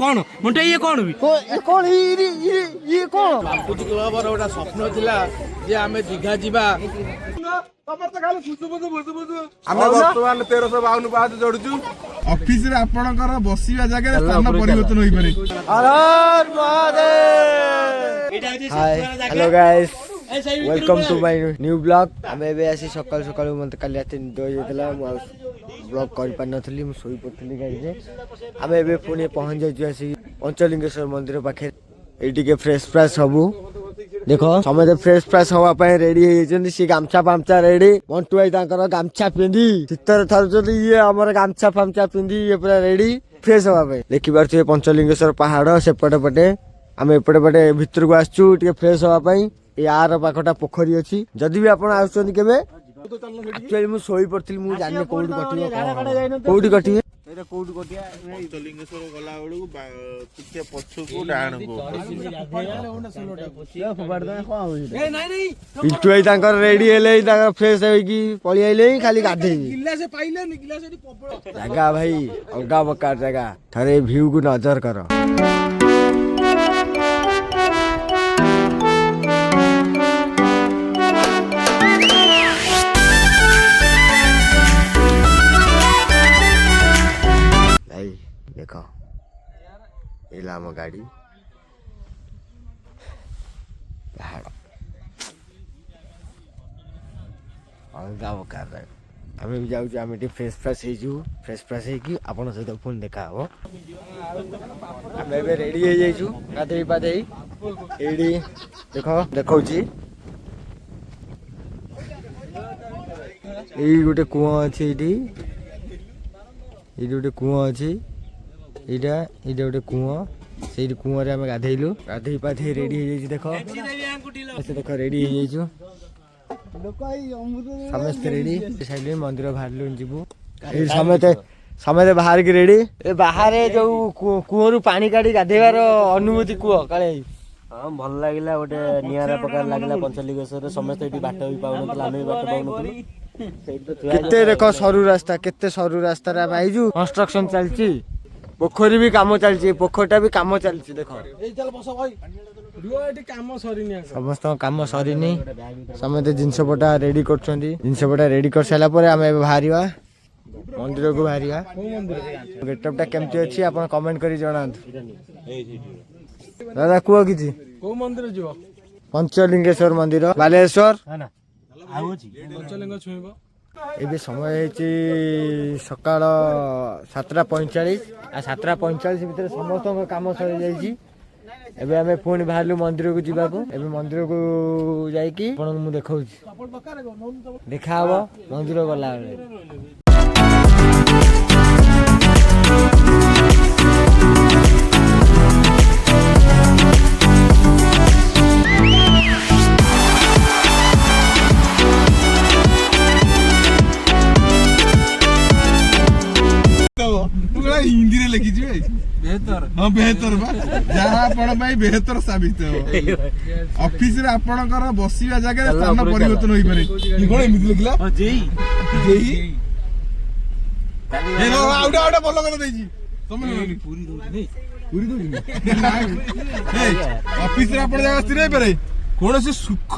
कौन मुंटे ये कौन भी कौन ये कौन बापुजी क्लबर गोटा स्वप्न थिला जे आमे दीघा जीवा ଆମେ ବର୍ତ୍ତମାନ 1352 ପାହାଚ ଚଢୁଛୁ। ଅଫିସରେ ଆପଣଙ୍କର ବସିବା ଜାଗାରେ ସ୍ଥାନ ପରିବର୍ତ୍ତନ ହୋଇପାରେ। Hello guys welcome to my new blog. आम एबे सकाल सकाल मत काली रात निद होइला ब्लॉग कर पार नथली मु सोई पड़थली गाड़ी रे। आम एबे पुणी पहुंच जाइछु आसी पंचलिंगेश्वर मंदिर पाखे। एटी के फ्रेश फ्रेश सबू देखो समझे फ्रेश फ्रेश हवा पाए रेडी हो सी गामछा फामछा रेडी मंटू भाई तांकर गामछा पिंधि शीतर थरुचंदी ये हमर गामछा फामछा पिंधि ये पूरा रेडी फ्रेश हवा पाए। देखि पारछे पंचलिंगेश्वर पहाड़ सेपटे पटे आम एपटे पटे भीतर को आसछु टिके फ्रेश हवा पाई। यार पाखटा पोखरी अछि जदि भी आपण आउछन केबे एक्चुअली मु सोई पड़थिल मु जाने कोडी कटियो कोडी कटियो एटा कोडी कटिया पंचलिंगेश्वर गला बेलू टिके पछकू डाहण को पिंटू भाई तांकर रेडी हेले तांकर फ्रेश होई पळी आइले खाली गाधे गिलास पाइले गिलास एटी पबळ जगह भाई अलगा बकार जगह थरे व्यू को नजर करो। देखो इलाम गाड़ी पहाड़ अलगा बकार आम भी जाऊँ आम फ्रेश फ्रेश फ्रेश फ्रेश आपण सहित पुणी देखा हम आम रेडी हो जाइछु गाधई पाधई एडी देख देखा गोटे कूह अच्छी ये गोटे कूह अच्छी एटा गोटे कूह से कूह आम गाधेलु गाधई पाधई रेडी हो देख देख रेडी हो समस्त रेडी साइड मंदिर बाहर जीवु समते समते बाहर की रेडी बाहर जो कूह पानी काढ़ी गाधेबार अनुभूति कूह काले हाँ भल लगे गोटे निरा प्रकार लगे पंचलिंगेश्वर समस्त बाट भी पाऊन आम भी बाट पाऊन केते देख सरु रास्ता केते सरु रास्ता आईजु कंस्ट्रक्शन चलची पोखरी भी काम चलची पोखरटा भी काम चलची देख समस्त काम सरीनी समस्त जिनस पटा रेडी करछंदी जिनस पटा रेडी कर साला परे आमे बाहरिया मंदिर को बाहरिया गेटअपटा केमती अछि आपण कमेंट करी जणांत दादा कुआ किछि को मंदिर जीवा पंचलिंगेश्वर मंदिर बालेश्वर पंचलिंग छुइबो एबे समय है सकाळ 7:45 आ 7:45 भीतर समस्त काम सरी जाइछि। एबे हमें पुणी बाहरलु मंदिर को जीवाको एबे मंदिर को जाइकी आपण मु देखाउछि देखा हबो मंदिर गला बेले। हिंदी रे लिखी बेहतर हाँ बेहतर जहाँ आपण बेहतर साबित हो ऑफिस रे आपणकर बसिया जगह स्थान परिवर्तन होई पारे ई कोन एमिति लिखला जेई जेई ए नो आउडा आउडा बोल कर देजी तुम पूरी दो नहीं पूरी दो ए ऑफिस रे आपण जगह स्थिर होई पारे कोनोसी सुख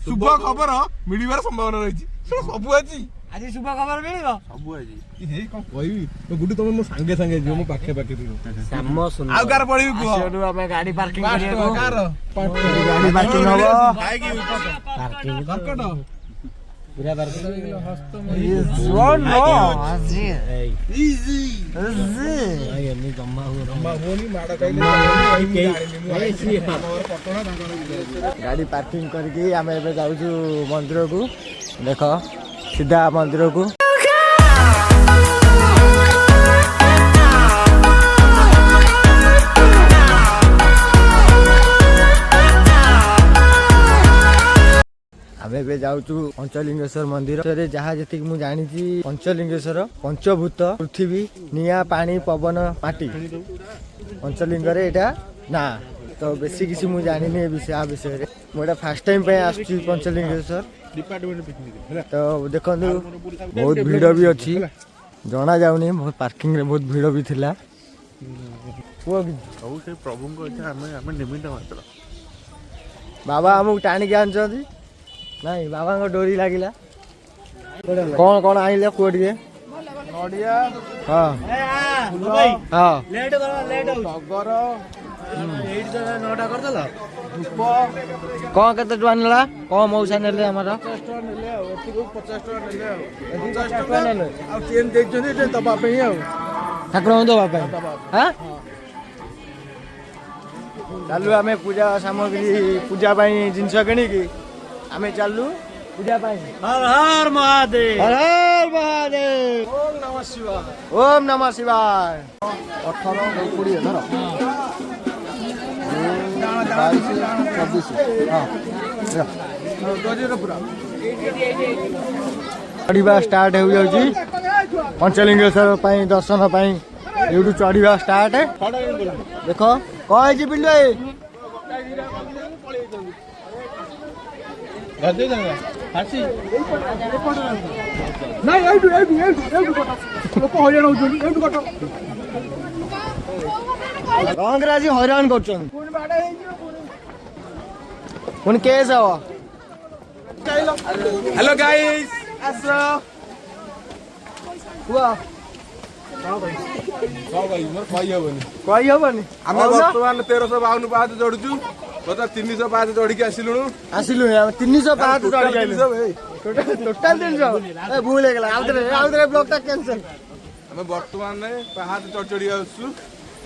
शुभ खबर मिलिबार संभावना रहिछि सब अछि आज शुभ खबर मिलिबो सब अछि हे कोन कहबी तो गुडू तुम मो संगे संगे जो मो पाखे पाखे श्याम सुन आउ कार पड़ी को आसियो हमें गाड़ी पार्किंग करिया कार गाड़ी पार्किंग हबो पार्किंग करकट पूरा पार्किंग नो इजी इजी ये नहीं जम्मा हो होनी माडा कइले गाड़ी पार्किंग करके आम एबे जाउछु मंदिर को देखो सीधा मंदिर को आम जाऊँ पंचलिंगेश्वर मंदिर जहाँ जी मुझे जानी पंचलिंगेश्वर पंचभूत पृथ्वी निया पानी पवन माटी पंचलिंग ना तो बेसी किसी मुझे जानी विषय मुझे फास्ट टाइम आसुची पंचलिंगेश्वर तो देखो बहुत भीड़ भी अच्छी जना जाऊनी बहुत पार्किंग रे बहुत भीड़ भी थिला କୁହ କି ସବୁ ସେ ପ୍ରଭୁଙ୍କ ଇଚ୍ଛା ଆମେ ନିମିତ୍ତ ମାତ୍ର। ବାବା ଆମକୁ ଟାଣିକି ଆଣିଛନ୍ତି ନାଇଁ ବାବାଙ୍କ ଡୋରି ଲାଗିଲା। କଣ କଣ ଆଣିଲେ କୁହ ଟିକେ? ନଡ଼ିଆ, ହଁ ଫୁଲ, ହଁ ଟଗର, ଧୂପ। କଣ କେତେ ଟଙ୍କା ନେଲା? କଣ ମଉସା ନେଲେ ଆମର? 50 ଟଙ୍କା ନେଲେ ଆଉ ଏତିକୁ 50 ଟଙ୍କା ନେଲେ ଆଉ 50 ଟଙ୍କା ଟଙ୍କା ନେଲେ। ଆଉ ଚେନ୍ ଦେଇଛନ୍ତି ଏଟା ଦବା ପାଇଁ ଆଉ ଠାକୁରଙ୍କୁ ଦବା ପାଇଁ ଦବା ହାଁ ଚାଲୁ ଆମେ ପୂଜା ସାମଗ୍ରୀ ପୂଜା ପାଇଁ ଜିନିଷ କିଣିକି ଆମେ ଚାଲୁ ପୂଜା ପାଇଁ। ହର ହର ମହାଦେବ। ହର ହର ମହାଦେବ। ଓମ୍ ନମଃ ଶିବାୟ। ଓମ୍ ନମଃ ଶିବାୟ। 18 20 ଧର 22 ପୁରା ଚଢିବା ଷ୍ଟାର୍ଟ ହେଇଯାଉଛି ପଞ୍ଚଲିଙ୍ଗେଶ୍ୱର ପାଇଁ ଦର୍ଶନ ପାଇଁ ଏଇଠୁ ଚଢିବା ଷ୍ଟାର୍ଟ। ଦେଖ କଣ ହେଇଛି ପିଲୁ ଭାଇ? ରଙ୍ଗରେ ଆଜି ହଇରାଣ କରୁଛନ୍ତି ପୁଣି କେସ୍ ହବ। ହ୍ୟାଲୋ ଗାଇସ୍ ଆସ କୁହ କଣ କହିବି ମୋର କହିହବନି। କହିହବନି ଆମେ ବର୍ତ୍ତମାନ 1352 ପାହାଚ ଚଢୁଛୁ। ବର୍ତ୍ତମାନ 300 ପାହାଚ ଚଢିକି ଆସିଲୁଣୁ। ଆସିଲୁ 300 ପାହାଚ ଟୋଟାଲ ଚଢିକି ଆଇଲୁ। 300 ଭାଇ। ଟୋଟାଲ 300 ଏ ଭୁଲ ହେଇଗଲା ଆଉଥରେ ବ୍ଲଗଟା କ୍ୟାନ୍ସଲ। ଆମେ ବର୍ତ୍ତମାନ ପାହାଚ ଚଢି ଚଢି ଆସୁଛୁ।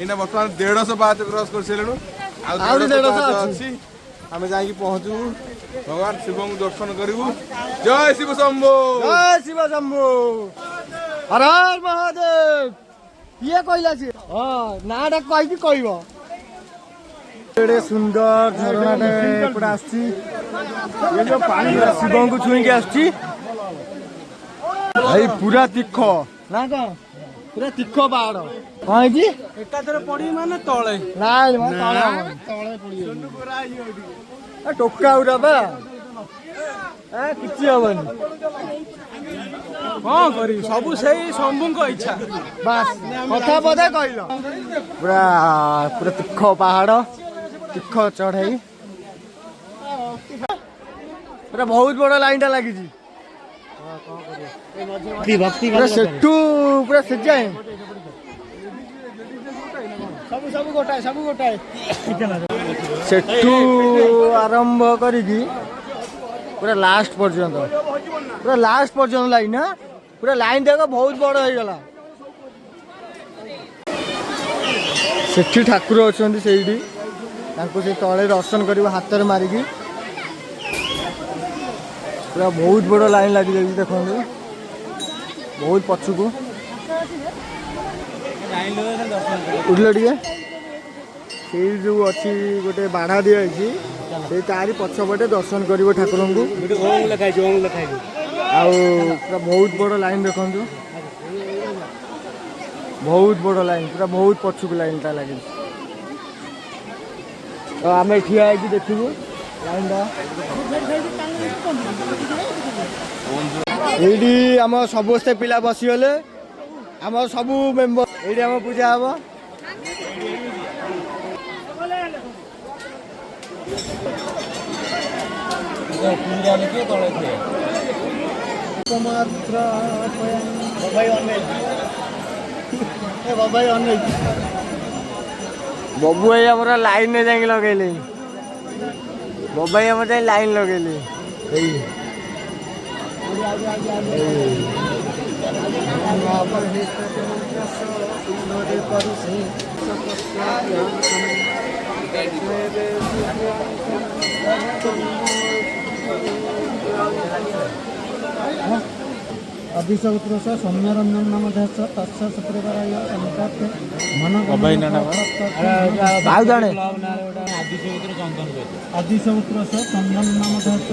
ଏଇନା ବର୍ତ୍ତମାନ 150 ପାହାଚ କ୍ରସ କରିସାରିଲୁଣୁ। ଆଉ 150 ପାହାଚ ଅଛି। ଆମେ ଯାଇକି ପହଞ୍ଚିବୁ ଭଗବାନ ଶିବଙ୍କୁ ଦର୍ଶନ କରିବୁ। ଜୟ ଶିବ ଶମ୍ଭୁ। ଜୟ ଶିବ ଶମ୍ଭୁ। ହର ହର ମହାଦେବ। କିଏ କହିଲା ସିଏ? ହଁ ନାଁଟା କହିକି କହିବ। ଏଡ଼େ ସୁନ୍ଦର ଝରଣାଟେ ଏପଟେ ଆସୁଛି। ଏ ଯୋଉ ପାଣି ଶିବଙ୍କୁ ଛୁଇଁକି ଆସୁଛି। ଭାଇ ପୁରା ତୀଖ ନା କଣ? ପୁରା ତୀଖ ପାହାଡ଼। କଣ ହେଇଛି? ଏକାଥରେ ପଡିବି ମାନେ ତଳେ ନାଇଁ ମ ତଳେ ଟୋକା ଉରା ବା କିଛି ହବନି। କଣ କରିବି ସବୁ ସେଇ ଶମ୍ଭୁଙ୍କ ଇଚ୍ଛା। ବାସ୍ କଥା ପଦେ କହିଲ। ପୁରା ପୁରା ତୀଖ ପାହାଡ଼ ତୀଖ ଚଢ଼େଇ ପୁରା ବହୁତ ବଡ଼ ଲାଇନଟା ଲାଗିଛି। ପୁରା ସେଠୁ ପୁରା ସେ ଯାଏ ସବୁ ଗୋଟାଏ ସେଠୁ ଆରମ୍ଭ କରିକି ପୁରା ଲାଷ୍ଟ ପର୍ଯ୍ୟନ୍ତ ଲାଇନ ନା ପୁରା ଲାଇନ ଯାକ ବହୁତ ବଡ଼ ହେଇଗଲା। ସେଠି ଠାକୁର ଅଛନ୍ତି ସେଇଠି ତାଙ୍କୁ ସେ ତଳେ ଦର୍ଶନ କରିବ ହାତରେ ମାରିକି। ପୁରା ବହୁତ ବଡ଼ ଲାଇନ ଲାଗିଯାଇଛି ଦେଖନ୍ତୁ ବହୁତ ପଛକୁ ଉଠିଲ ଟିକେ। ସେଇ ଯୋଉ ଅଛି ଗୋଟେ ବାଡ଼ା ଦିଆଯାଇଛି ସେଇ ତାରି ପଛପଟେ ଦର୍ଶନ କରିବ ଠାକୁରଙ୍କୁ। ଆଉ ପୁରା ବହୁତ ବଡ଼ ଲାଇନ ଦେଖନ୍ତୁ ବହୁତ ବଡ଼ ଲାଇନ ପୁରା ବହୁତ ପଛକୁ ଲାଇନଟା ଲାଗିଛି। ତ ଆମେ ଠିଆ ହେଇକି ଦେଖିବୁ ଲାଇନଟା। ଏଇଠି ଆମ ସମସ୍ତେ ପିଲା ବସିଗଲେ ଆମର ସବୁ ମେମ୍ବର ଏଇଠି ଆମ ପୂଜା ହବ। ବବୁ ଭାଇ ଆମର ଲାଇନରେ ଯାଇକି ଲଗେଇଲେ। ବବୁ ଭାଇ ଆମର ଯାଇ ଲାଇନ ଲଗେଇଲେ। ଏଇ अभिसौत्र सौम्यरंजन नाम ध्यास तस्य शुक्रवाराय संकल्प मन अभिसौत्र चंदन नाम ध्यास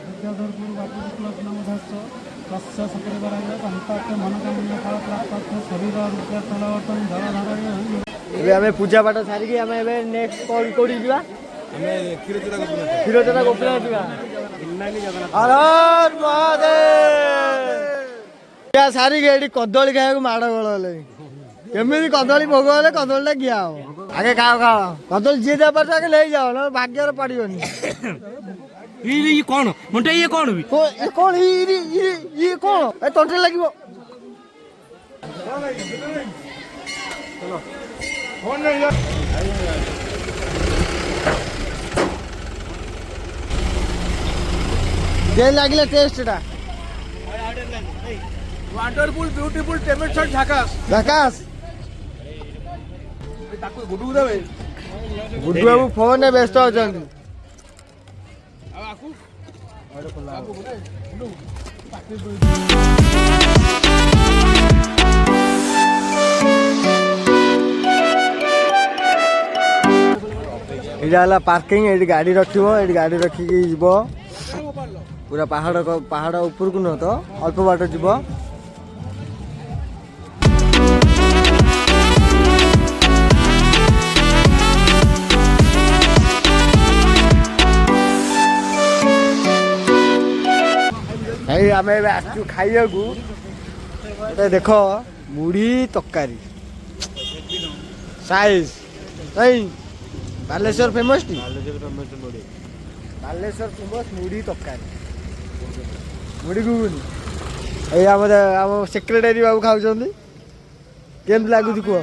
विद्याधरपुर बापूजी क्लब नाम ध्यास तस्य शुक्रवाराय संकल्प मनोकामना फल प्राप्त शरीर रूपे फलवर्तन जलधारण। ଏବେ ଆମେ ପୂଜା ପାଠ ସାରିକି ଆମେ ଏବେ ନେକ୍ସଟ କଲ୍ କୋଉଠି ଯିବା? ଆମେ କ୍ଷୀରଚୋରା ଗୋପୀନାଥ ଯିବା। ହର ହର ମହାଦେବ। ସାରିକି ଏଠି କଦଳୀ ଖାଇବାକୁ ମାଡ଼ ଗୋଳ ହେଲେ କେମିତି କଦଳୀ ଭୋଗ ହେଲେ କଦଳୀଟା ଖିଆ ହବ। ଆଗେ ଖାଅ ଖାଅ କଦଳୀ ଯିଏ ଦେବା ପାରୁଛ ଆଗେ ନେଇଯାଅ, ନହେଲେ ଭାଗ୍ୟରେ ପଡ଼ିବନି। ଇଏ କଣ ମୋଟା ଇଏ କଣ ବି କଣ ଇଏ କଣ ଏ ତଣ୍ଟିରେ ଲାଗିବ। ଯେ ଲାଗିଲା ଟେଷ୍ଟଟା ୱାଣ୍ଡରଫୁଲ ବ୍ୟୁଟିଫୁଲ ଟେମେଟ ସଟ୍ ଝାକାସ ଝାକାସ। ତାକୁ ଗୁଡୁ ଦେବେ ଗୁଡୁ ବାବୁ ଫୋନରେ ବ୍ୟସ୍ତ ଅଛନ୍ତି। ଆଉ ଆକୁ ଏଇଟା ହେଲା ପାର୍କିଂ। ଏଇଠି ଗାଡ଼ି ରଖିବ, ଏଇଠି ଗାଡ଼ି ରଖିକି ଯିବ ପୁରା ପାହାଡ଼ ଉପରକୁ ନୁହଁ ତ ଅଳ୍ପ ବାଟ ଯିବ। ଏଇ ଆମେ ଏବେ ଆସିଛୁ ଖାଇବାକୁ। ଏଟା ଦେଖ ମୁଢ଼ି ତରକାରୀ ସାଇଜ ନାଇଁ। ବାଲେଶ୍ୱର ଫେମସ୍ ଟି, ବାଲେଶ୍ୱର ଫେମସ୍ ମୁଢ଼ି ତରକାରୀ ମୁଢ଼ି ଘୁଗୁନି। ଏଇ ଆମ ସେକ୍ରେଟାରୀ ବାବୁ ଖାଉଛନ୍ତି। କେମିତି ଲାଗୁଛି କୁହ?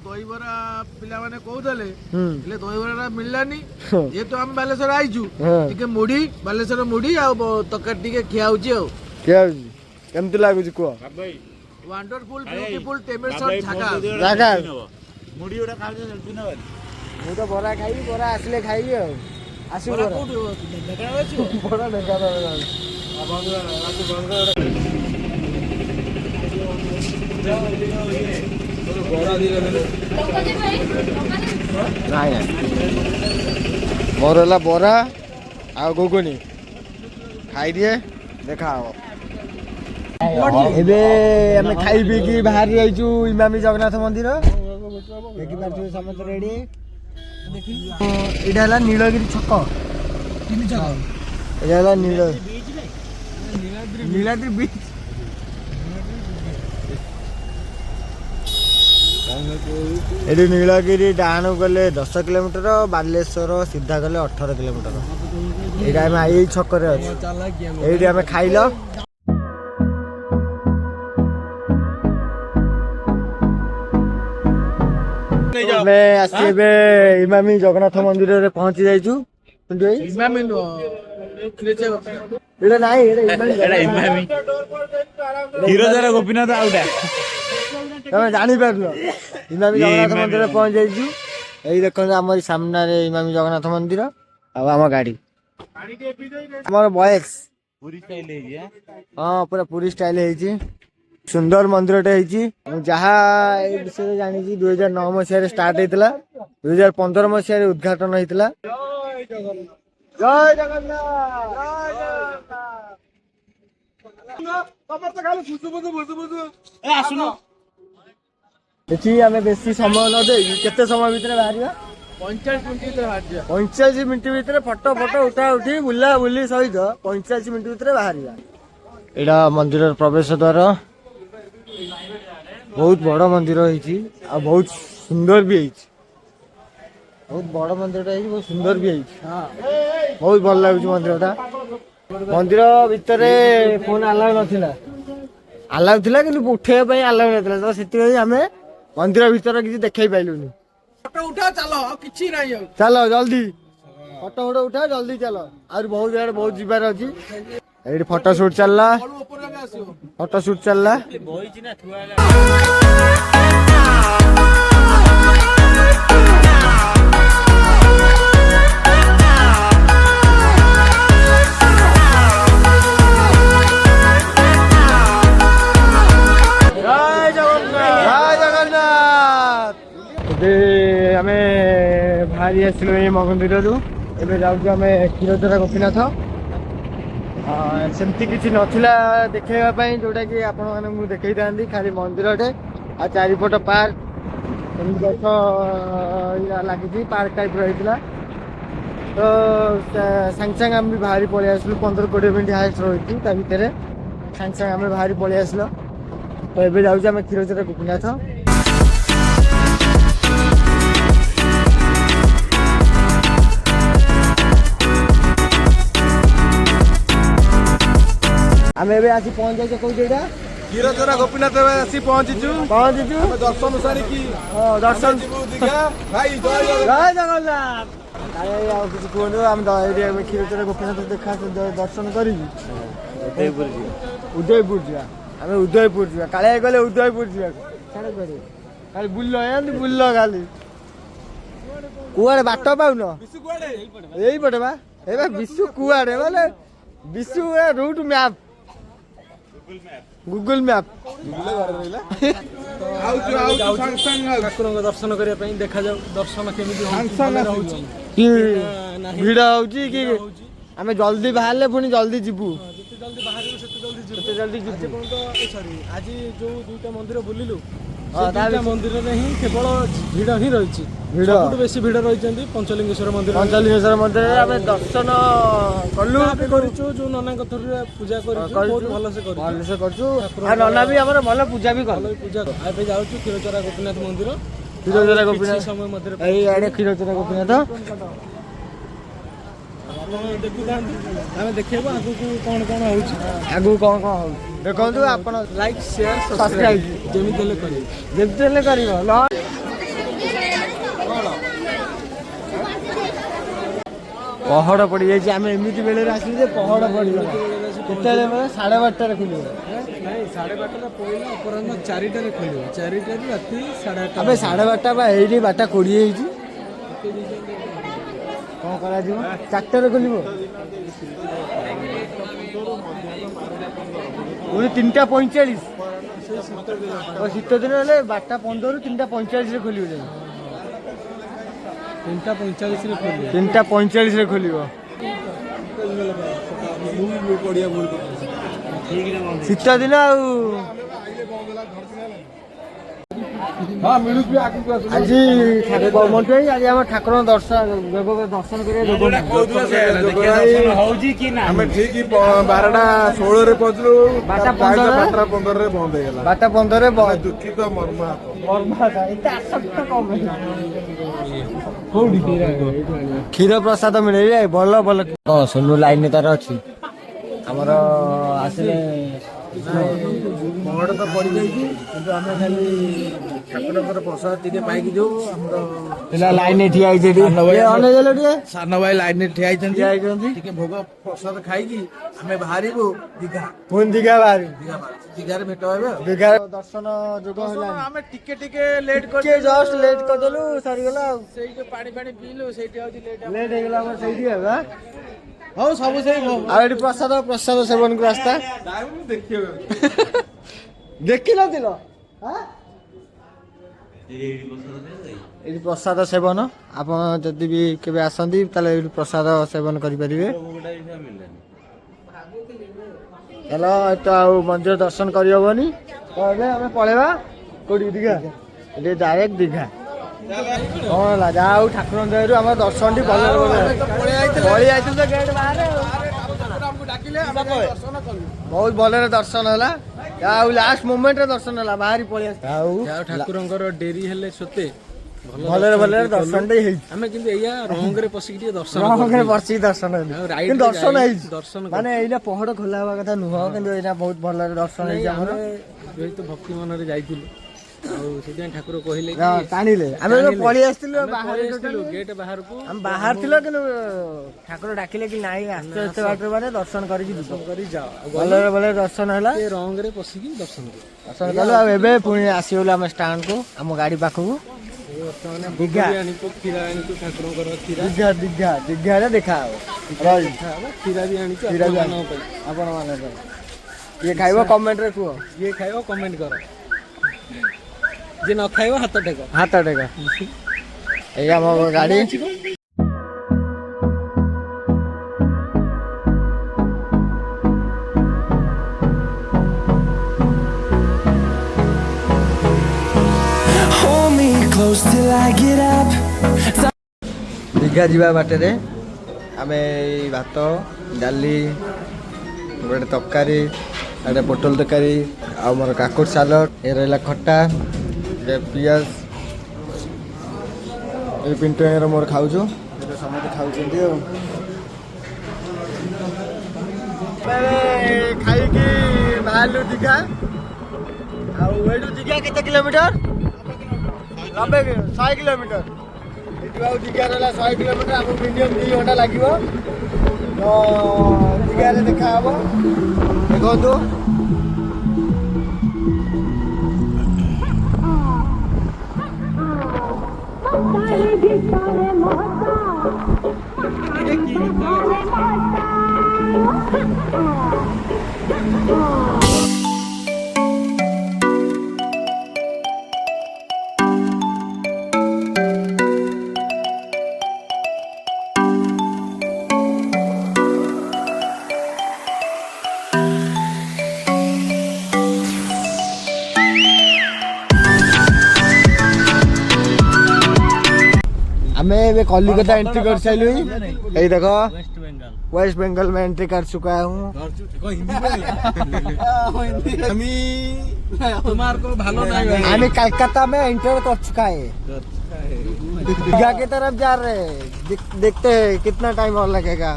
ଦହିବରା ପିଲାମାନେ କହୁଥିଲେ ହୁଁ ହେଲେ ଦହିବରା ମିଳିଲାନି। ଯେହେତୁ ଆମେ ବାଲେଶ୍ୱର ଆଇଛୁ ହଁ। ଟିକେ ମୁଢି ବାଲେଶ୍ୱର ମୁଢି ଆଉ ତରକାରୀ ଟିକେ ଖିଆ ହଉଛି ଆଉ। କିଏ ହଉଛି? କେମିତି ଲାଗୁଛି କୁହ? ୱାଣ୍ଡରଫୁଲ ବ୍ୟୁଟିଫୁଲ ଟେମେଟ ସଟ୍ ଝାକାସ। ଝାକାସ। ମୁଢି ଗୋଟେ ଖାଉଛ ସେଲ୍ଫି ନବାନି। ମୁଁ ତ ବରା ଖାଇବି, ବରା ଆସିଲେ ଖାଇବି ଆଉ। ଆସିବ ବରା ବରା। କୋଉଠି ଢେଙ୍କାନାଳ ଅଛି? ବରା ଢେଙ୍କାନାଳ ଯାଉଛି। ନାଇଁ ମୋର ହେଲା ବରା ଆଉ ଘୁଗୁନି ଖାଇଦିଏ, ଦେଖା ହବ। ଏବେ ଆମେ ଖାଇ ପିଇକି ବାହାରି ଯାଇଛୁ ଇମାମି ଜଗନ୍ନାଥ ମନ୍ଦିର। ଦେଖିପାରୁଥିବେ ସମସ୍ତେ ରେଡି। ଏଇଟା ହେଲା ନୀଳଗିରି ଛକ। ଏଇଟା ହେଲା ନୀଳାଦ୍ରି ବିଚ୍। ଏଠି ନୀଳଗିରି ଡାହାଣକୁ ଗଲେ 10 କିଲୋମିଟର, ବାଲେଶ୍ୱର ସିଧା ଗଲେ 18 କିଲୋମିଟର। ଏଇଟା ଆମେ ଏଇ ଛକରେ ଅଛୁ, ଏଇଠି ଆମେ ଖାଇଲ। ଆମେ ଆସି ଏବେ ଇମାମି ଜଗନ୍ନାଥ ମନ୍ଦିରରେ ପହଞ୍ଚି ଯାଇଛୁ। ଇମାମି ନୁହଁ ଏଇଟା ନାଇଁ, ଏଇଟା ଇମାମି କ୍ଷୀରଚୋରା ଗୋପୀନାଥ ଆଉଟା ତମେ ଜାଣିପାରୁନ। ଇମାମି ଜଗନ୍ନାଥ ମନ୍ଦିରରେ ପହଞ୍ଚି ଯାଇଛୁ। ଏଇ ଦେଖନ୍ତୁ ଆମର ସାମ୍ନାରେ ଇମାମି ଜଗନ୍ନାଥ ମନ୍ଦିର ଆଉ ଆମ ଗାଡି। ଆମର ବଏକ୍ସ ପୁରୀ ଷ୍ଟାଇଲ ହେଇଛି। ହଁ ପୁରା ପୁରୀ ଷ୍ଟାଇଲ ହେଇଛି। ସୁନ୍ଦର ମନ୍ଦିରଟେ ହେଇଛି। ମୁଁ ଯାହା ଏଇ ବିଷୟରେ ଜାଣିଛି 2009 ମସିହାରେ ଷ୍ଟାର୍ଟ ହେଇଥିଲା, 2015 ମସିହାରେ ଉଦ୍ଘାଟନ ହେଇଥିଲା। ଜୟ ଜଗନ୍ନାଥ। ଏଠି ଆମେ ବେଶୀ ସମୟ ନ ଦେଇକି କେତେ ସମୟ ଭିତରେ ବାହାରିବା? 45 ମିନିଟ୍ ଭିତରେ ବାହାରିଯିବା। 45 ମିନିଟ୍ ଭିତରେ ଫଟୋ ଉଠା ଉଠି ବୁଲା ବୁଲି ସହିତ 45 ମିନିଟ୍ ଭିତରେ ବାହାରିବା। ଏଇଟା ମନ୍ଦିରର ପ୍ରବେଶ ଦ୍ୱାର। ବହୁତ ବଡ଼ ମନ୍ଦିର ହେଇଛି ଆଉ ବହୁତ ସୁନ୍ଦର ବି ହେଇଛି। ବହୁତ ବଡ଼ ମନ୍ଦିରଟା ହେଇଛି, ବହୁତ ସୁନ୍ଦର ବି ହେଇଛି। ବହୁତ ଭଲ ଲାଗୁଛି ମନ୍ଦିରଟା। ମନ୍ଦିର ଭିତରେ ଫୋନ ଆଲାଉ ନଥିଲା, ଆଲାଉ ଥିଲା କିନ୍ତୁ ଉଠେଇବା ପାଇଁ ଆଲାଉ ନଥିଲା, ତ ସେଥିପାଇଁ ଆମେ ମନ୍ଦିର ଭିତରେ କିଛି ଦେଖେଇ ପାଇଲୁନି। ଫଟୋ ଉଠା ଚାଲ, ଆଉ କିଛି ନାହିଁ ଆଉ। ଚାଲ ଜଲ୍ଦି ଫଟୋ ଉଠା, ଜଲ୍ଦି ଚାଲ। ଆହୁରି ବହୁତ ଜାଗାରେ ବହୁତ ଯିବାର ଅଛି। ଏଇଠି ଫଟୋ ସୁଟ୍ ଚାଲିଲା, ଫଟୋ ସୁଟ୍ ଚାଲିଲା। ଏବେ ଆମେ ବାହାରି ଆସିଲୁ ଏଇ ମନ୍ଦିରରୁ। ଏବେ ଯାଉଛୁ ଆମେ କ୍ଷୀରଚୋରା ଗୋପୀନାଥ। ସେମିତି କିଛି ନଥିଲା ଦେଖେଇବା ପାଇଁ ଯୋଉଟାକି ଆପଣମାନଙ୍କୁ ମୁଁ ଦେଖେଇଥାନ୍ତି, ଖାଲି ମନ୍ଦିରଟେ ଆଉ ଚାରିପଟ ପାର୍କ, ଏମିତି ଗଛ ଲାଗିଛି, ପାର୍କ ଟାଇପ୍ର ହେଇଥିଲା। ତ ସାଙ୍ଗେ ସାଙ୍ଗେ ଆମେ ବାହାରି ପଳେଇ ଆସିଲୁ। 15-20 ମିନିଟ୍ ହାଏଷ୍ଟ ରହିଛୁ ତା ଭିତରେ, ସାଙ୍ଗେ ସାଙ୍ଗେ ଆମେ ବାହାରି ପଳେଇ ଆସିଲୁ। ତ ଏବେ ଯାଉଛୁ ଆମେ କ୍ଷୀରଚୋରା ଗୋପୀନାଥ। ଆମେ ଏବେ ଆସି ପହଞ୍ଚାଇଛୁ କୋଉଠି ଏଇଟା କ୍ଷୀରଚୋରା ଗୋପୀନାଥ ଆସି ପହଞ୍ଚିଛୁ ପହଞ୍ଚିଛୁ ଆମେ ଦର୍ଶନ ସାରିକି ହଁ ଦର୍ଶନ ଯିବୁ ଦୀଘା ଭାଇ ଜୟ ଜଗନ୍ନାଥ। ଜୟ ଜଗନ୍ନାଥ। ନାଇଁ ଆଉ କିଛି କୁହନ୍ତୁ ଆମେ ଏଇଠି ଆମେ କ୍ଷୀରଚୋରା ଗୋପୀନାଥ ଦେଖା ଦର୍ଶନ କରିବି ଉଦୟପୁର ଯିବା ଆମେ ଉଦୟପୁର ଯିବା କାଳେ ଗଲେ ଉଦୟପୁର ଯିବା ସାଡ଼େ କୁଆଡ଼େ ଖାଲି ବୁଲ ଏମିତି ବୁଲ ଖାଲି କୁଆଡ଼େ ବାଟ ପାଉନ ଏଇପଟେ ବା ଏବେ ବିଶୁ କୁଆଡ଼େ ବୋଲେ Bishu route map Google map ଠାକୁରଙ୍କ ଦର୍ଶନ କରିବା ପାଇଁ ଦେଖାଯାଉ ଦର୍ଶନ କେମିତି ହଉଛି କି ଭିଡ଼ ହଉଛି କି ଆମେ ଜଲ୍ଦି ବାହାରିଲେ ପୁଣି ଜଲ୍ଦି ଯିବୁ ଯେତେ ଜଲ୍ଦି ବାହାରିବୁ ସେତେ ଜଲ୍ଦି ଯିବୁ ଆଜି ଯୋଉ ଦୁଇଟା ମନ୍ଦିର ବୁଲିଲୁ ହଁ, ତା ଦୁଇଟା ମନ୍ଦିରରେ ହିଁ କେବଳ ଭିଡ଼ ହିଁ ରହିଛି ଭିଡ଼ ସବୁଠୁ ବେଶୀ ଭିଡ଼ ରହିଛନ୍ତି ପଞ୍ଚଲିଙ୍ଗେଶ୍ୱର ମନ୍ଦିର ପଞ୍ଚଲିଙ୍ଗେଶ୍ୱର ମନ୍ଦିରରେ ଆମେ ଦର୍ଶନ କଲୁ ଆମେ କରିଛୁ ଯୋଉ ନନାଙ୍କ ଥରେ ପୂଜା କରିଛୁ ବହୁତ ଭଲସେ କରିଛୁ ଭଲସେ କରୁଛୁ ଆଉ ନନା ବି ଆମର ଭଲ ପୂଜା ବି କଲେ ପୂଜା ଏବେ ଯାଉଛୁ କ୍ଷୀରଚୋରା ଗୋପୀନାଥ ମନ୍ଦିର କ୍ଷୀରଚୋରା କିଛି ଗୋପୀନାଥ ସମୟ ମଧ୍ୟରେ ଏଇ ଆଡ଼େ କ୍ଷୀରଚୋରା ଗୋପୀନାଥ ଆପଣ ଦେଖୁଥାନ୍ତୁ ଆମେ ଦେଖେଇବୁ ଆଗକୁ କଣ କଣ ହଉଛି ଆଗକୁ କ'ଣ କ'ଣ ହଉଛି ଦେଖନ୍ତୁ ଆପଣ ଲାଇକ୍ ସେୟାର ସବସ୍କ୍ରାଇବ୍ ଯେମିତି ହେଲେ କରିବେ ଯେମିତି ହେଲେ କରିବ ପହଡ଼ ପଡ଼ିଯାଇଛି ଆମେ ଏମିତି ବେଳରେ ଆସିଲୁ ଯେ ପହଡ଼ ପଡ଼ିଗଲା କେତେବେଳେ ବେଳେ 12:30ରେ ଖୋଲିବ ନାଇଁ 12:30ଟା ପଇଲା ଅପରାହ୍ନ 4ଟାରେ ଖୋଲିବ 4ଟାରୁ ରାତି 8:30 ଆମେ 12:30 ବା ଏଇଠି 12:20 ହେଇଛି କ'ଣ କରାଯିବ 4ଟାରେ ଖୋଲିବ ପୁଣି 3:45 ଶୀତ ଦିନ ହେଲେ 12:15ରୁ 3:45ରେ ଖୋଲିବ ଯାଇ 3:45ରେ ଖୋଲିବ 3:45ରେ ଖୋଲିବ ଶୀତ ଦିନ ଆଉ ଆଜି ମଣ୍ଟୁ ଭାଇ ଆଜି ଆମ ଠାକୁରଙ୍କ ଦର୍ଶନ କରିବା ଆମେ ଠିକ 12:16ରେ ପହଞ୍ଚିଲୁ 12:15ରେ ବନ୍ଦ ହେଇଗଲା 12:15ରେ ଦୁଃଖିତ ମର୍ମାହତ କ୍ଷୀର ପ୍ରସାଦ ମିଳେ ଭଲ ଭଲ ହଁ ସୋନୁ ଲାଇନ୍ ତାର ଅଛି ଆମର ଆସିଲେ ପହଡ଼ ତ ପଡ଼ିଯାଇଛି କିନ୍ତୁ ଆମେ ଖାଲି ଠାକୁରଙ୍କର ପ୍ରସାଦ ଟିକେ ପାଇକି ଯୋଉ ଆମର ପିଲା ଲାଇନରେ ଠିଆ ହେଇଛି ଟିକେ ସାନ ଭାଇ ଲାଇନରେ ଠିଆ ହେଇଛନ୍ତି। ହେଇଛନ୍ତି ଟିକେ ଭୋଗ ପ୍ରସାଦ ଖାଇକି ଆମେ ବାହାରିବୁ ଦୀଘା ପୁଣି ଦୀଘା ବାହାରି ଦୀଘାରେ ଭେଟ ହେବେ ଆଉ। ଦୀଘା ଦର୍ଶନ ଯୋଗ ହେଲା ଆମେ ଟିକେ ଲେଟ୍ ଟିକେ ଜଷ୍ଟ ଲେଟ୍ କରିଦେଲୁ ସରିଗଲା ଆଉ ସେଇ ଯୋଉ ପାଣି ପିଇଲୁ ସେଇଠି ହଉଛି ଲେଟ୍ ହେଇଗଲା ଆମର ସେଇଠି ଆଉ ହଉ ସବୁ ସେଇ ଆଉ ଏଠି ପ୍ରସାଦ ସେବନକୁ ରାସ୍ତା ଦେଖିନଥିଲ ଏଠି ପ୍ରସାଦ ସେବନ ଆପଣ ଯଦି ବି କେବେ ଆସନ୍ତି ତାହେଲେ ଏଠି ପ୍ରସାଦ ସେବନ କରିପାରିବେ ଚାଲ ଏତ ଆଉ ମନ୍ଦିର ଦର୍ଶନ କରିହବନି ଏବେ ଆମେ ପଳେଇବା କୋଉଠି ଦୀଘା ଏଠି ଡାଇରେକ୍ଟ ଦୀଘା କଣ ହେଲା ଯାହା ହଉ ଠାକୁରଙ୍କ ଦୟାରୁ ଆମର ଦର୍ଶନଟି ଭଲ ପଳେଇ ଯାଇଥିଲୁ ତ ଗେଟ୍ ବାହାରେ ବହୁତ ଭଲରେ ଦର୍ଶନ ହେଲା ଆଉ ଲାଷ୍ଟ ମୋମେଣ୍ଟରେ ଦର୍ଶନ ହେଲା ବାହାରି ପଳେଇ ଆସିଲା ଆଉ ଠାକୁରଙ୍କର ଡେରି ହେଲେ ସତେ ଭଲରେ ଦର୍ଶନଟେ ହେଇଛି ଆମେ କିନ୍ତୁ ଏଇଆ ରଙ୍ଗରେ ପଶିକି ଟିକେ ଦର୍ଶନ ବସିକି ଦର୍ଶନ କିନ୍ତୁ ଦର୍ଶନ ହେଇଛି ମାନେ ଏଇଟା ପହଡ଼ ଖୋଲା ହବା କଥା ନୁହଁ କିନ୍ତୁ ଏଇଟା ବହୁତ ଭଲରେ ଦର୍ଶନ ହେଇଛି ଆମର ଯେହେତୁ ଭକ୍ତି ମନରେ ଯାଇଥିଲୁ ଆଉ ସେଥିପାଇଁ ଠାକୁର କହିଲେ ଟାଣିଲେ ଆମେ ପଳେଇ ଆସିଥିଲୁ ଗେଟ୍ ବାହାରକୁ ଆମେ ବାହାରିଥିଲୁ କିନ୍ତୁ ଠାକୁର ଡାକିଲେ କି ନାଇଁ ଆସ୍ତେ ଆସ୍ତେ ବାଟରେ ମାନେ ଦର୍ଶନ କରିକି ଯାଅ ଭଲରେ ଦର୍ଶନ ହେଲା ରଙ୍ଗରେ ପଶିକି ଦର୍ଶନ କଲୁ ଆଉ ଏବେ ପୁଣି ଆସିଗଲୁ ଆମ ଷ୍ଟାଣ୍ଡକୁ ଆମ ଗାଡି ପାଖକୁ ଦୀଘା ଦୀଘାରେ ଦେଖା ହବ କ୍ଷୀରା ବି ଆଣିଛୁ ଆପଣ ମାନଙ୍କ କିଏ ଖାଇବ କମେଣ୍ଟରେ କୁହ ଯିଏ ଖାଇବ କମେଣ୍ଟ କର ଯିଏ ନ ଖାଇବ ହାତ ଟେକ ଏଇ ଆମ ଗାଡି ଦୀଘା ଯିବା ବାଟରେ ଆମେ ଏଇ ଭାତ ଡାଲି ଗୋଟେ ତରକାରୀ ଗୋଟେ ପୋଟଳ ତରକାରୀ ଆଉ ମୋର କାକୁଡ଼ି ସାଲଡ଼ ଏ ରହିଲା ଖଟା ପିଆଜ ଏ ପିଣ୍ଟୁ ଭାଇର ମୋର ଖାଉଛୁ ଏବେ ସମସ୍ତେ ଖାଉଛନ୍ତି ଆଉ ଖାଇ ଦେଇକି ବାହାରିଲୁ ଦୀଘା। ଆଉ ଏଇଠୁ ଦୀଘା କେତେ କିଲୋମିଟର? 100 କିଲୋମିଟର। ଏଠୁ ଆଉ ଦୀଘା ରହିଲା 100 କିଲୋମିଟର। ଆମକୁ ମିନିମମ୍ 2 ଘଣ୍ଟା ଲାଗିବ। ତ ଦୀଘାରେ ଦେଖା ହବ। ଦେଖନ୍ତୁ हमें ये कोलकाता एंट्री कर साइलु। यही देखो वेस्ट बंगाल में एंट्री कर चुका हूँ। हमें कलकत्ता में एंटर कर चुका है। दीघा की तरफ जा रहे हैं। देखते हैं कितना टाइम और लगेगा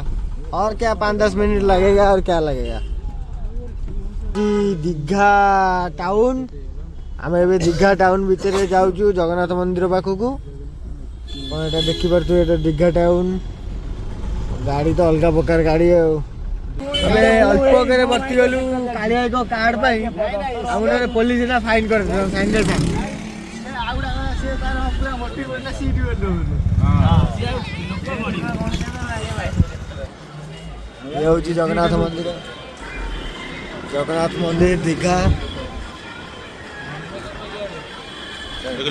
और क्या 5-10 मिनट लगेगा और क्या लगेगा। दीघा टाउन हमें भी दीघा टाउन भीतर जाऊँ जगन्नाथ मंदिर पाखक एटा देखी पार्थ दीघा टाउन। गाड़ी तो अलग प्रकार गाड़ी अल्प बर्ती गलु कालिया एक कार्ड आम पुलिस फाइन कर साइंडल ये हूँ जगन्नाथ मंदिर दीघा।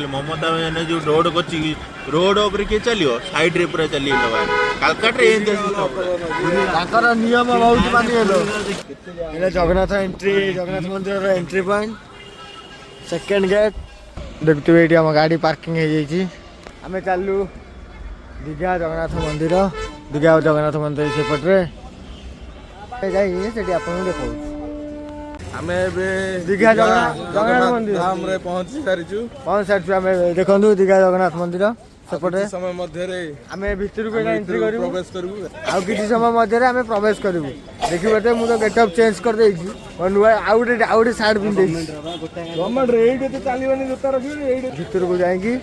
ममता मैंने जो रोड को रोड ऊपर किए चलियो साइड रे पूरा चली कालकाटा नियम बहुत मानि जगन्नाथ एंट्री जगन्नाथ मंदिर एंट्री पॉइंट सेकेंड गेट देखते ये आम गाड़ी पार्किंग हो जाइए। आम चलू दीघा जगन्नाथ मंदिर दीघा जगन्नाथ मंदिर सेपटे जाइए आपको देखा आमे दीघा जगन्नाथ मंदिर पहुंची सारिछु आम देखु दीघा जगन्नाथ मंदिर सेपटे समय मध्य आम भितर को एंट्री करू प्रवेश करू आउ किसी समय मध्य आम प्रवेश करू। देखिए मुझे गेटअप चेंज कर देछि नुआ आउटे सार्ट पिंधे गवर्नमेंट रे एडे तो चालीबानी जोता रखियो एडे भितर को जाएंगी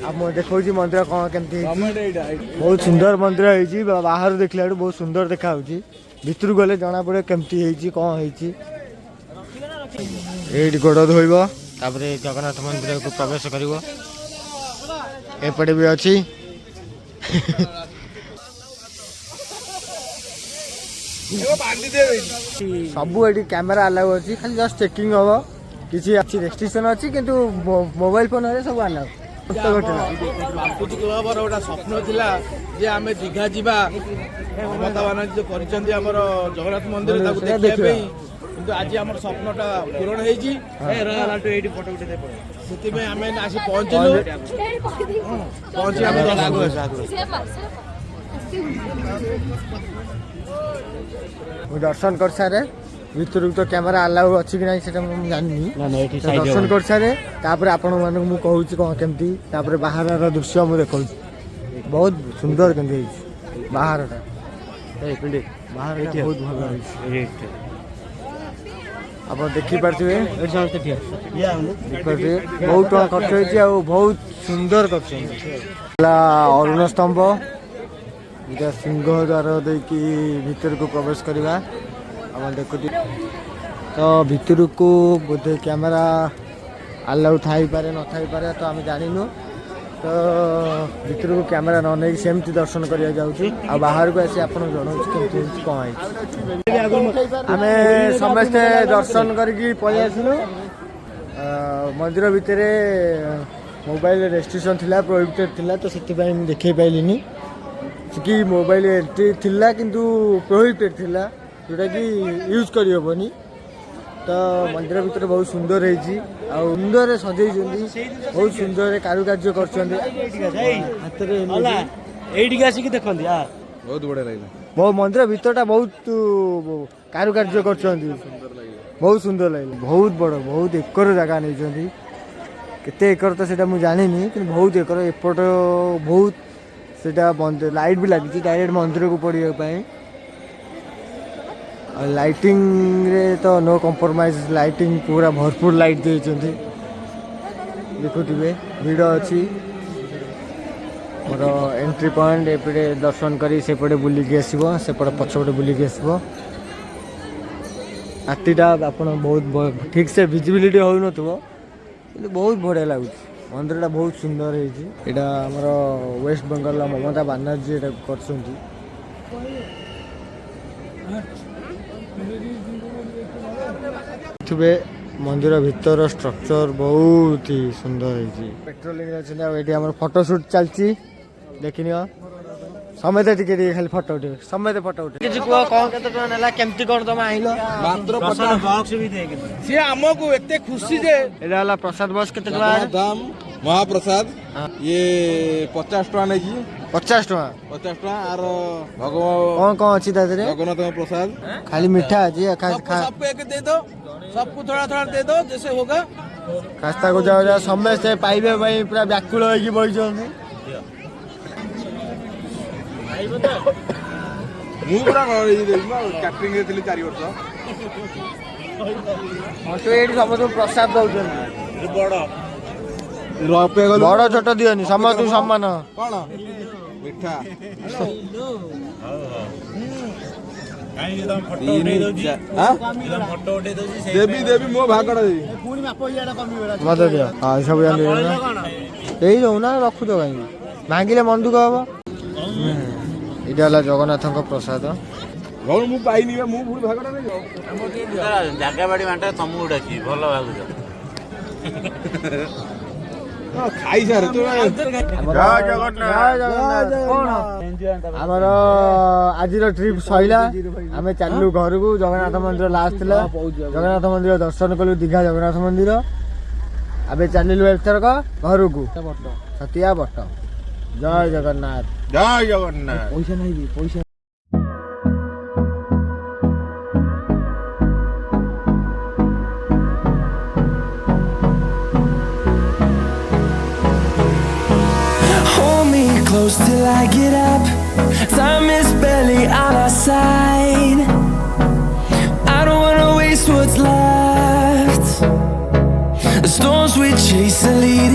अब मैं देखो मंदिर कौन केमती गवर्नमेंट एडा बहुत सुंदर मंदिर है। बाहर देखला बहुत सुंदर देखा भितर गले जना पड़े केमती है कौन है। ये गोड़ धोब जगन्नाथ मंदिर को प्रवेश कर एपटे भी अच्छी सबू ये कैमेरा अलाउ अच्छी खाली जस्ट चेकिंग हम किसी अच्छी रेस्ट्रिक्शन अच्छी किंतु मोबाइल फोन सब अलाउ गोटा स्वप्न थिला जे आमे दीघा जीवा ममता बानर्जी जो करिसंती हमर जगन्नाथ मंदिर ताकू देखिया किंतु आज हमर स्वप्नटा पूर्ण हेजी लाटू एडी फोटो उठे दे सेति में आमे आसी पहुंचलु पहुंची आमे लागो दर्शन कर सारे भीतर तो कैमेरा अलाउ अच्छी कि ना जानी दर्शन कर सारे आपण मानक मु कहूँ कौन केमती बाहर दृश्य मुझे देखा बहुत सुंदर केमती बाहर बाहर बहुत भल आप देखिपे बहुत टका खर्च हो बहुत सुंदर कर अरुण स्तंभ इटा सिंह द्वार देकी भीतर को प्रवेश करवा आम देखु तो भीतर को बोधे कैमेरा अलाउ थाई पारे न थाई पारे तो आम जानू तो भीतर को कैमेरा न नहीं सेमती दर्शन करिया जाउछु आ बाहर को आसी आपन जणाउ केमती कौन है आम समस्ते दर्शन करके पलि आसिलु मंदिर भितर मोबाइल रेस्ट्रिक्शन थिला प्रोहिबिटेड थिला तो सेति पई देखै पाइलिनी कि मोबाइल एंट्री थिला किंतु प्रोहिबिटेड थिला जोटा कि यूज करी होबनी तो मंदिर भीतर बहुत सुंदर है सुंदर सजे बहुत सुंदर कारुकार्य कर बहुत बढ़िया लगला बहुत मंदिर भीतर बहुत कारुकार्य कर बहुत सुंदर लगे बहुत बड़ बहुत एकर जगह नहीं केते एकर तो सेटा मु जानी कि बहुत एकर एपट बहुत सेटा लाइट भी लगी डायरेक्ट मंदिर को पड़े और लाइटिंग रे तो नो कम्प्रोमाइज लाइटिंग पूरा भरपूर लाइट देइछन्ती देखुथिबे भिड़ अछि मोर एंट्री पॉइंट एपटे दर्शन करी सेपटे बुलिकी आसीबो सेपटे पछपटे बुलिकी आसीबो हाथीटा आपण बहुत ठीक से विजिबिलिटी हो नथबो किंतु बहुत बढ़िया लागुଛି मंदिरटा बहुत सुंदर ହେଇଛି एटा हमर वेस्ट बेंगल ममता बनर्जी एटा करछन्ती थुबे मंदिर भीतर स्ट्रक्चर बहुत ही सुंदर है पेट्रोलिंग अच्छे आम फोटोशूट चलती देखनियो समते टिके खाली फोटो उठे समते फोटो उठे किछि को कोन केते टका नेला केमती कोन तुम आइलो मात्र प्रसाद बॉक्स भी दे के सी हमको एते खुशी जे एला वाला प्रसाद बॉक्स केते टका दाम महाप्रसाद ये 50 टका नै जी 50 टका आर भगवान कौन अच्छी था जगन्नाथ प्रसाद खाली मीठा जी सबको एक दे दो सबको थोड़ा थोड़ा दे दो जैसे होगा खास्ता को जाओ समस्ते पाइबे भाई पूरा व्याकुल होई बइछन मु पूरा कैटरिंग रे थिली 4 वर्ष तो एठी समस्त प्रसाद दउछन बड़ छोट दियनी समस्त सम्मान कौन मिठा देवी देवी मो भागड़ देवी मत दियो हाँ सब जान दे दो ना रखु तो कहीं मांगिले मन दुख हम इटा जगन्नाथ प्रसाद भौन मु पाइनी मु भूल भागड़ नै ଜାଗା ବାଡି ବାଣ୍ଟା ତମକୁ ଡାକି ଭଲ ଭାବୁଛ खाई सार तू आमर आज ट्रिप सैला आम चलू घर को जगन्नाथ मंदिर लास्ट थिला जगन्नाथ मंदिर दर्शन कलु दीघा जगन्नाथ मंदिर आबे चलिलु एथरक घर को सतिया बट जय जगन्नाथ जय जगन्नाथ पैसा नहीं पैसा Close till I get up. Time is barely on our side. I don't wanna waste what's left. The storms we chase are leading